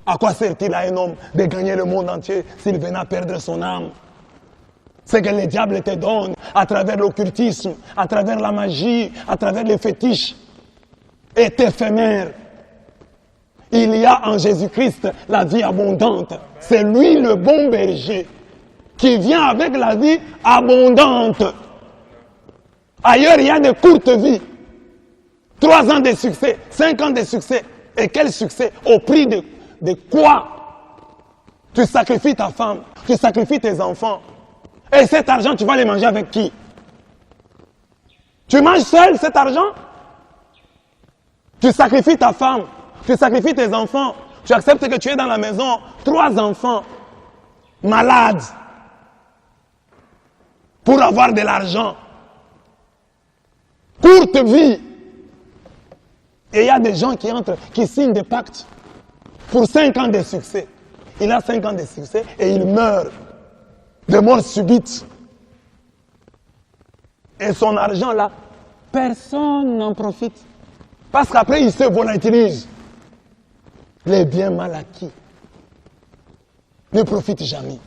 À quoi sert-il à un homme de gagner le monde entier s'il venait à perdre son âme? C'est que le diable te donne à travers l'occultisme, à travers la magie, à travers les fétiches, est éphémère. Il y a en Jésus-Christ la vie abondante. C'est lui le bon berger qui vient avec la vie abondante. Ailleurs, il y a de courtes vies. 3 ans de succès, 5 ans de succès. Et quel succès? Au prix de quoi? Tu sacrifies ta femme, tu sacrifies tes enfants. Et cet argent, tu vas les manger avec qui? Tu manges seul cet argent? Tu sacrifies ta femme, tu sacrifies tes enfants. Tu acceptes que tu es dans la maison, 3 enfants, malades, pour avoir de l'argent. Courte vie. Et il y a des gens qui entrent, qui signent des pactes pour 5 ans de succès. Il a 5 ans de succès et il meurt de mort subite. Et son argent là, personne n'en profite. Parce qu'après, il se volatilise. Les biens mal acquis ne profitent jamais.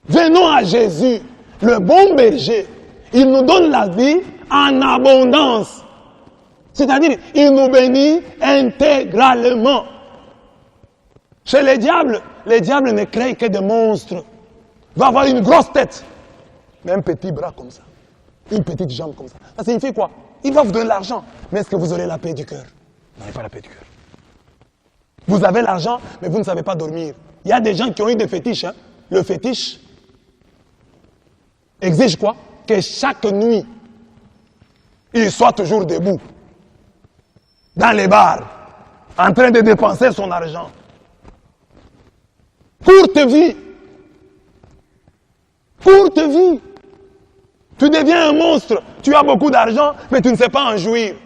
Venons à Jésus, le bon berger. Il nous donne la vie en abondance. C'est-à-dire, il nous bénit intégralement. Chez les diables ne créent que des monstres. Il va avoir une grosse tête, mais un petit bras comme ça, une petite jambe comme ça. Ça signifie quoi? Il va vous donner l'argent, mais est-ce que vous aurez la paix du cœur? Vous n'avez pas la paix du cœur. Vous avez l'argent, mais vous ne savez pas dormir. Il y a des gens qui ont eu des fétiches. Hein? Le fétiche exige quoi? Que chaque nuit, il soit toujours debout, dans les bars, en train de dépenser son argent. Courte vie. Courte vie. Tu deviens un monstre. Tu as beaucoup d'argent, mais tu ne sais pas en jouir.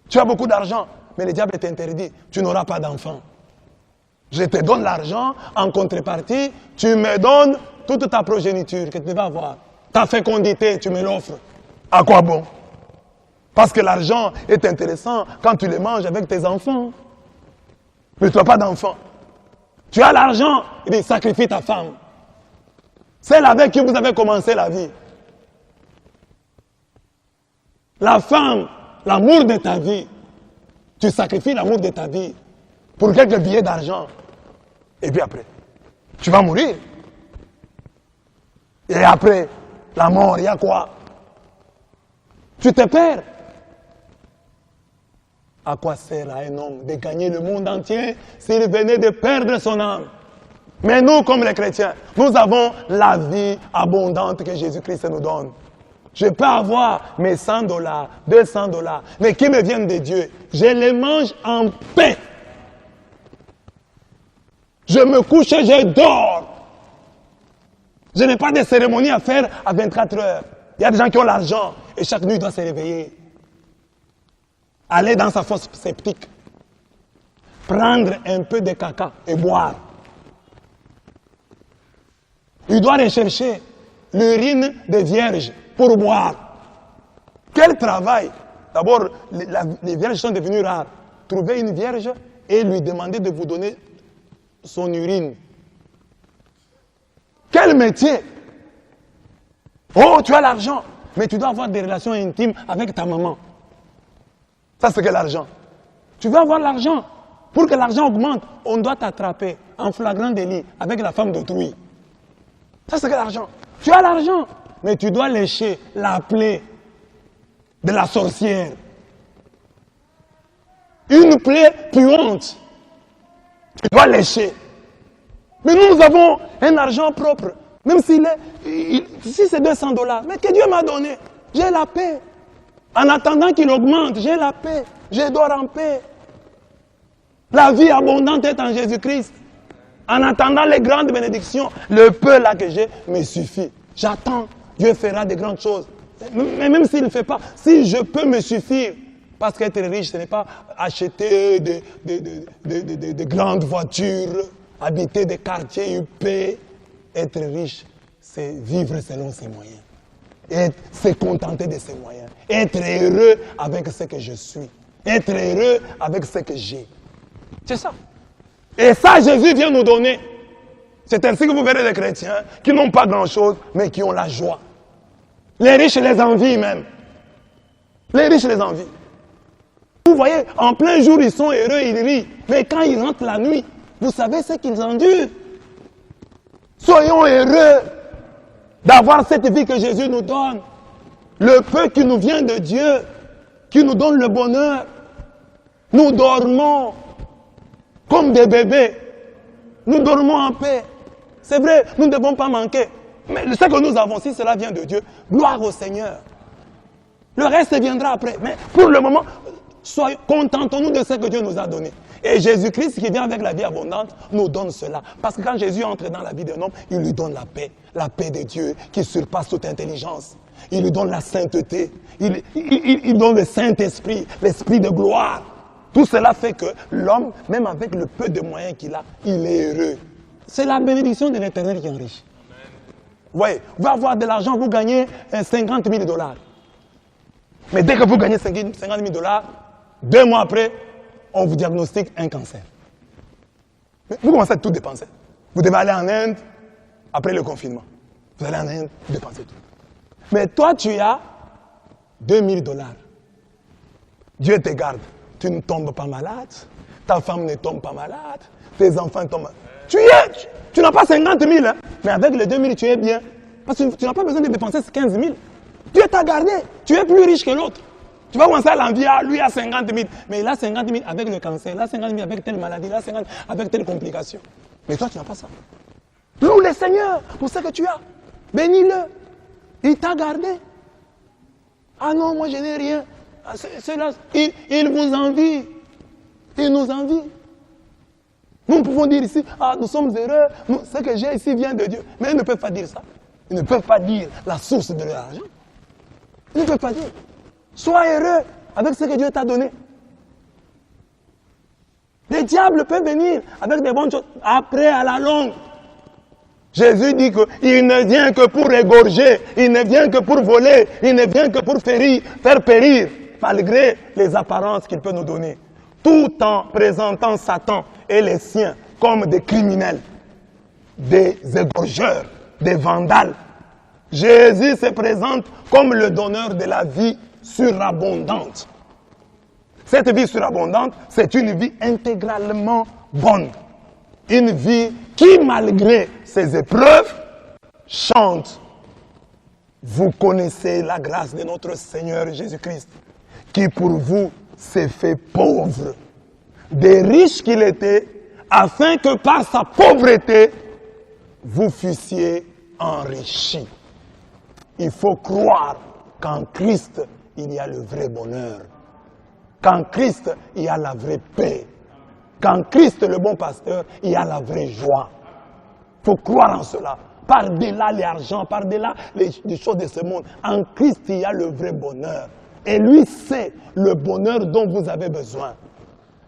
Tu as beaucoup d'argent, mais le diable t'interdit. Tu n'auras pas d'enfant. Je te donne l'argent, en contrepartie, tu me donnes toute ta progéniture que tu devais avoir. Ta fécondité, tu me l'offres. À quoi bon? Parce que l'argent est intéressant quand tu le manges avec tes enfants. Mais tu n'as pas d'enfant. Tu as l'argent, il dit sacrifie ta femme. Celle avec qui vous avez commencé la vie. La femme, l'amour de ta vie. Tu sacrifies l'amour de ta vie pour quelques billets d'argent. Et puis après, tu vas mourir. Et après, la mort, il y a quoi? Tu te perds. À quoi sert à un homme de gagner le monde entier s'il venait de perdre son âme? Mais nous, comme les chrétiens, nous avons la vie abondante que Jésus-Christ nous donne. Je peux avoir mes $100, $200, mais qui me viennent de Dieu. Je les mange en paix. Je me couche et je dors. Je n'ai pas de cérémonie à faire à 24 heures. Il y a des gens qui ont l'argent et chaque nuit ils doivent se réveiller. Aller dans sa fosse septique. Prendre un peu de caca et boire. Il doit rechercher l'urine des vierges pour boire. Quel travail! D'abord, les vierges sont devenues rares. Trouver une vierge et lui demander de vous donner son urine. Quel métier! Oh, tu as l'argent, mais tu dois avoir des relations intimes avec ta maman. Ça, c'est que l'argent. Tu veux avoir l'argent. Pour que l'argent augmente, on doit t'attraper en flagrant délit avec la femme d'autrui. Ça, c'est que l'argent. Tu as l'argent, mais tu dois lécher la plaie de la sorcière. Une plaie puante. Tu dois lécher. Mais nous avons un argent propre. Même si c'est $200, mais que Dieu m'a donné. J'ai la paix. En attendant qu'il augmente, j'ai la paix. Je dors en paix. La vie abondante est en Jésus-Christ. En attendant les grandes bénédictions, le peu là que j'ai me suffit. J'attends. Dieu fera de grandes choses. Mais même s'il ne fait pas, si je peux me suffire, parce qu'être riche, ce n'est pas acheter de grandes voitures, habiter des quartiers huppés. Être riche, c'est vivre selon ses moyens. Et se contenter de ses moyens. Être heureux avec ce que je suis. Être heureux avec ce que j'ai. C'est ça. Et ça, Jésus vient nous donner. C'est ainsi que vous verrez des chrétiens qui n'ont pas grand-chose, mais qui ont la joie. Les riches les envient même. Les riches les envient. Vous voyez, en plein jour, ils sont heureux, ils rient. Mais quand ils rentrent la nuit, vous savez ce qu'ils endurent. Soyons heureux d'avoir cette vie que Jésus nous donne. Le peu qui nous vient de Dieu, qui nous donne le bonheur. Nous dormons comme des bébés. Nous dormons en paix. C'est vrai, nous ne devons pas manquer. Mais ce que nous avons, si cela vient de Dieu, gloire au Seigneur. Le reste viendra après. Mais pour le moment, contentons-nous de ce que Dieu nous a donné. Et Jésus-Christ, qui vient avec la vie abondante, nous donne cela. Parce que quand Jésus entre dans la vie d'un homme, il lui donne la paix de Dieu qui surpasse toute intelligence. Il lui donne la sainteté, il donne le Saint-Esprit, l'Esprit de gloire. Tout cela fait que l'homme, même avec le peu de moyens qu'il a, il est heureux. C'est la bénédiction de l'Éternel qui enrichit. Vous voyez, vous allez avoir de l'argent, vous gagnez 50 000 $. Mais dès que vous gagnez 50 000 $, 2 mois après, on vous diagnostique un cancer. Mais vous commencez à tout dépenser. Vous devez aller en Inde après le confinement. Vous allez en Inde, dépenser tout. Mais toi, tu as 2 000 $. Dieu te garde. Tu ne tombes pas malade. Ta femme ne tombe pas malade. Tes enfants tombent malades. Tu n'as pas 50 000, hein, mais avec les 2 000, tu es bien. Parce que tu n'as pas besoin de dépenser 15 000. Dieu t'a gardé. Tu es plus riche que l'autre. Tu vas commencer à l'envier. Lui a 50 000. Mais il a 50 000 avec le cancer. Il a 50 000 avec telle maladie. Il a 50 000 avec telle complication. Mais toi, tu n'as pas ça. Loue le Seigneur pour ce que tu as. Bénis-le. Il t'a gardé. Ah non, moi je n'ai rien. Cela, il vous envie. Il nous envie. Nous pouvons dire ici, ah, nous sommes heureux, ce que j'ai ici vient de Dieu. Mais ils ne peuvent pas dire ça. Ils ne peuvent pas dire la source de leur argent. Ils ne peuvent pas dire. Sois heureux avec ce que Dieu t'a donné. Les diables peuvent venir avec des bonnes choses. Après, à la longue, Jésus dit qu'il ne vient que pour égorger, il ne vient que pour voler, il ne vient que pour faire périr, malgré les apparences qu'il peut nous donner. Tout en présentant Satan et les siens comme des criminels, des égorgeurs, des vandales. Jésus se présente comme le donneur de la vie surabondante. Cette vie surabondante, c'est une vie intégralement bonne. Une vie qui, malgré ses épreuves, chante. Vous connaissez la grâce de notre Seigneur Jésus-Christ, qui pour vous s'est fait pauvre, des riches qu'il était, afin que par sa pauvreté, vous fussiez enrichis. Il faut croire qu'en Christ, il y a le vrai bonheur. Qu'en Christ, il y a la vraie paix. Qu'en Christ, le bon pasteur, il y a la vraie joie. Il faut croire en cela. Par-delà l'argent, par-delà les choses de ce monde. En Christ, il y a le vrai bonheur. Et lui sait le bonheur dont vous avez besoin.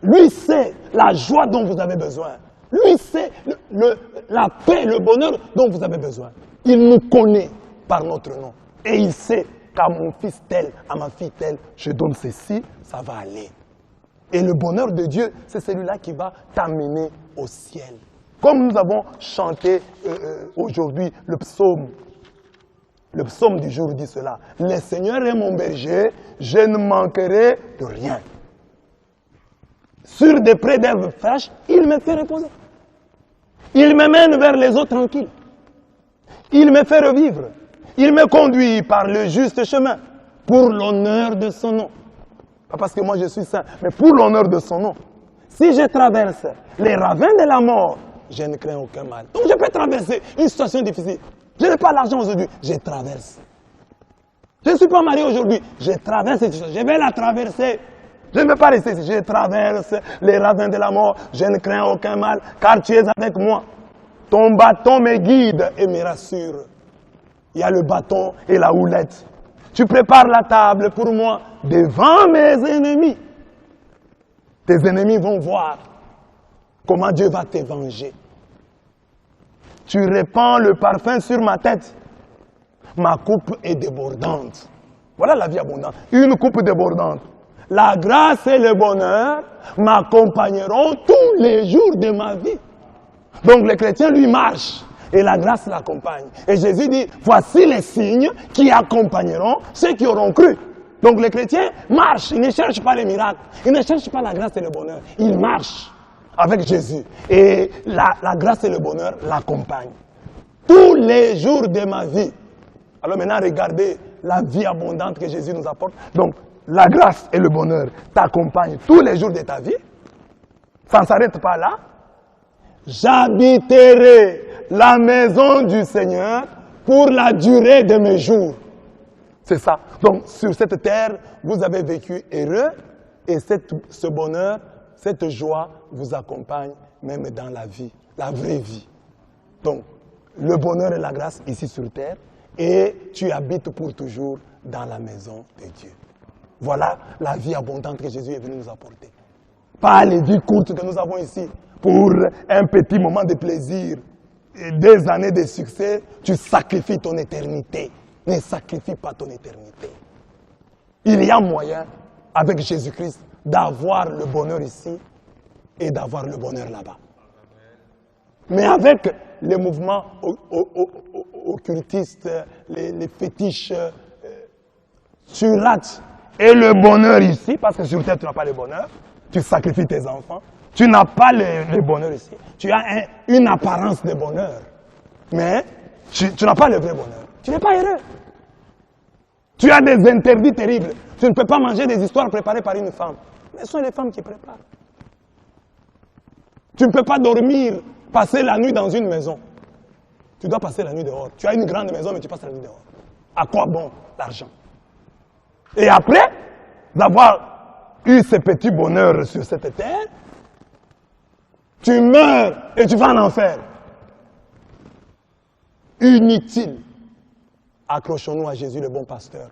Lui sait la joie dont vous avez besoin. Lui sait la paix, le bonheur dont vous avez besoin. Il nous connaît par notre nom. Et il sait qu'à mon fils tel, à ma fille telle, je donne ceci, ça va aller. Et le bonheur de Dieu, c'est celui-là qui va t'amener au ciel. Comme nous avons chanté aujourd'hui le psaume. Le psaume du jour dit cela. Le Seigneur est mon berger, je ne manquerai de rien. Sur des prés d'herbes fraîches, il me fait reposer. Il me mène vers les eaux tranquilles. Il me fait revivre. Il me conduit par le juste chemin pour l'honneur de son nom. Pas parce que moi je suis saint, mais pour l'honneur de son nom. Si je traverse les ravins de la mort, je ne crains aucun mal. Donc je peux traverser une situation difficile. Je n'ai pas l'argent aujourd'hui, je traverse. Je ne suis pas marié aujourd'hui, je traverse cette situation. Je vais la traverser. Je ne vais pas rester ici. Je traverse les ravins de la mort, je ne crains aucun mal, car tu es avec moi. Ton bâton me guide et me rassure. Il y a le bâton et la houlette. Tu prépares la table pour moi devant mes ennemis. Tes ennemis vont voir comment Dieu va te venger. Tu répands le parfum sur ma tête. Ma coupe est débordante. Voilà la vie abondante. Une coupe débordante. La grâce et le bonheur m'accompagneront tous les jours de ma vie. Donc le chrétien, lui, marche et la grâce l'accompagne. Et Jésus dit, voici les signes qui accompagneront ceux qui auront cru. Donc le chrétien marche, il ne cherche pas les miracles, il ne cherche pas la grâce et le bonheur. Il marche avec Jésus et la grâce et le bonheur l'accompagnent. Tous les jours de ma vie. Alors maintenant, regardez la vie abondante que Jésus nous apporte. Donc, la grâce et le bonheur t'accompagnent tous les jours de ta vie. Ça ne s'arrête pas là. J'habiterai la maison du Seigneur pour la durée de mes jours. C'est ça. Donc, sur cette terre, vous avez vécu heureux et ce bonheur, cette joie vous accompagne même dans la vie, la vraie vie. Donc, le bonheur et la grâce ici sur terre et tu habites pour toujours dans la maison de Dieu. Voilà la vie abondante que Jésus est venu nous apporter. Pas les vies courtes que nous avons ici. Pour un petit moment de plaisir et des années de succès, tu sacrifies ton éternité. Ne sacrifie pas ton éternité. Il y a moyen, avec Jésus-Christ, d'avoir le bonheur ici et d'avoir le bonheur là-bas. Mais avec les mouvements occultistes, les fétiches, tu rates et le bonheur ici, parce que sur terre tu n'as pas le bonheur, tu sacrifies tes enfants, tu n'as pas le bonheur ici, tu as une apparence de bonheur, mais tu n'as pas le vrai bonheur, tu n'es pas heureux. Tu as des interdits terribles, tu ne peux pas manger des histoires préparées par une femme, mais ce sont les femmes qui préparent. Tu ne peux pas dormir, passer la nuit dans une maison. Tu dois passer la nuit dehors. Tu as une grande maison, mais tu passes la nuit dehors. À quoi bon l'argent? Et après d'avoir eu ce petit bonheur sur cette terre, tu meurs et tu vas en enfer. Inutile. Accrochons-nous à Jésus, le bon pasteur.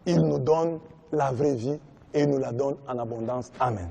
Il nous donne la vraie vie et il nous la donne en abondance. Amen.